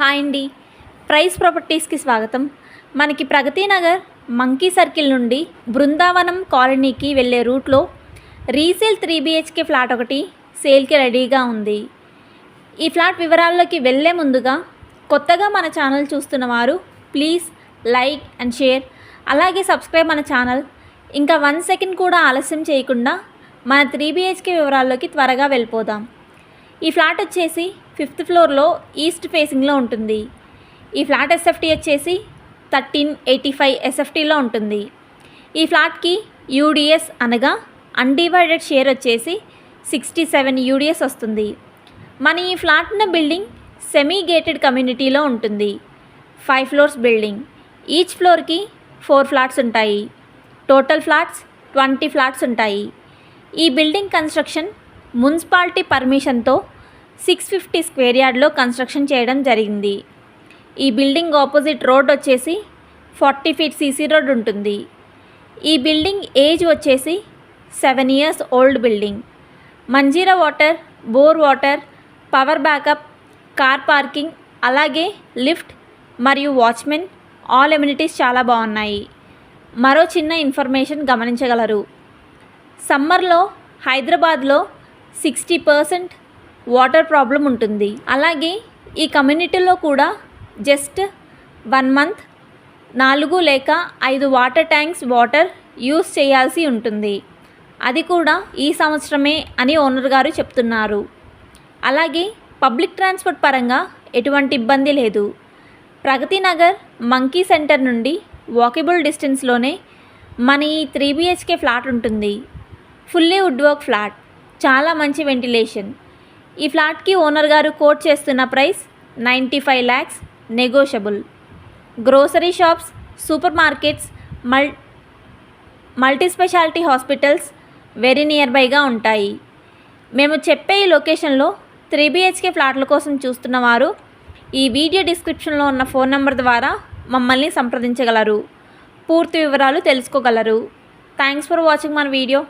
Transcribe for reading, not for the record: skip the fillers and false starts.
Hi అండి, price ప్రాపర్టీస్కి స్వాగతం. మనకి ప్రగతి నగర్ మంకీ సర్కిల్ నుండి బృందావనం కాలనీకి వెళ్ళే రూట్లో రీసేల్ 3 BHK ఫ్లాట్ ఒకటి సేల్కి రెడీగా ఉంది. ఈ ఫ్లాట్ వివరాల్లోకి వెళ్ళే ముందుగా కొత్తగా మన ఛానల్ చూస్తున్న వారు ప్లీజ్ లైక్ అండ్ షేర్, అలాగే సబ్స్క్రైబ్ మన ఛానల్. ఇంకా 1 సెకండ్ కూడా ఆలస్యం చేయకుండా మన 3 BHK వివరాల్లోకి త్వరగా వెళ్ళిపోదాం. ఈ ఫ్లాట్ వచ్చేసి 5th ఫ్లోర్లో ఈస్ట్ ఫేసింగ్లో ఉంటుంది. ఈ ఫ్లాట్ SFT వచ్చేసి 1385 SFTలో ఉంటుంది. ఈ ఫ్లాట్కి UDS అనగా అన్డివైడెడ్ షేర్ వచ్చేసి 67 UDS వస్తుంది. మన ఈ ఫ్లాట్ ఉన్న బిల్డింగ్ సెమీ గేటెడ్ కమ్యూనిటీలో ఉంటుంది. 5 ఫ్లోర్స్ బిల్డింగ్. ఈచ్ ఫ్లోర్కి 4 ఫ్లాట్స్ ఉంటాయి. టోటల్ ఫ్లాట్స్ 20 ఫ్లాట్స్ ఉంటాయి. ఈ బిల్డింగ్ కన్స్ట్రక్షన్ మున్సిపాలిటీ పర్మిషన్తో 650 స్క్వేర్ యార్డ్లో కన్స్ట్రక్షన్ చేయడం జరిగింది. ఈ బిల్డింగ్ ఆపోజిట్ రోడ్ వచ్చేసి 40 ఫీట్ CC రోడ్ ఉంటుంది. ఈ బిల్డింగ్ ఏజ్ వచ్చేసి 7 years old building. Manjira water, bore water, power backup, car parking, అలాగే లిఫ్ట్ మరియు వాచ్మెన్, ఆల్ ఎమ్యూనిటీస్ చాలా బాగున్నాయి. మరో చిన్న ఇన్ఫర్మేషన్ గమనించగలరు. సమ్మర్లో హైదరాబాద్లో 60% వాటర్ ప్రాబ్లం ఉంటుంది. అలాగే ఈ కమ్యూనిటీలో కూడా జస్ట్ 1 మంత్ 4 లేక 5 వాటర్ ట్యాంక్స్ వాటర్ యూస్ చేయాల్సి ఉంటుంది. అది కూడా ఈ సంవత్సరమే అని ఓనర్ గారు చెప్తున్నారు. అలాగే పబ్లిక్ ట్రాన్స్పోర్ట్ పరంగా ఎటువంటి ఇబ్బంది లేదు. ప్రగతి నగర్ మంకీ సెంటర్ నుండి వాకబుల్ డిస్టెన్స్లోనే మన ఈ 3 BHK ఫ్లాట్ ఉంటుంది. ఫుల్లీ వుడ్ వర్క్ ఫ్లాట్, చాలా మంచి వెంటిలేషన్. ఈ ఫ్లాట్కి ఓనర్ గారు కోట్ చేస్తున్న price 95 lakhs negotiable. Grocery shops, supermarkets, multi speciality hospitals very near బైగా ఉంటాయి. మేము చెప్పే ఈ లొకేషన్లో 3 BHK ఫ్లాట్ల కోసం చూస్తున్నవారు ఈ వీడియో డిస్క్రిప్షన్లో ఉన్న ఫోన్ నెంబర్ ద్వారా మమ్మల్ని సంప్రదించగలరు. పూర్తి వివరాలు తెలుసుకోగలరు. థ్యాంక్స్ ఫర్ వాచింగ్ మన వీడియో.